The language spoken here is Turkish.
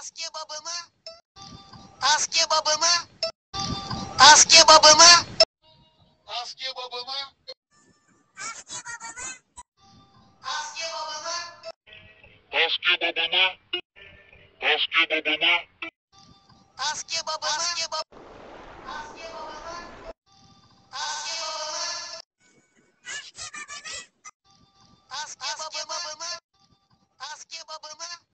Tas kebabımı. Tas kebabımı. Tas kebabımı. Tas kebabımı. Tas kebabımı. Tas kebabımı. Tas kebabımı. Tas kebabımı. Tas kebabımı. Tas kebabımı.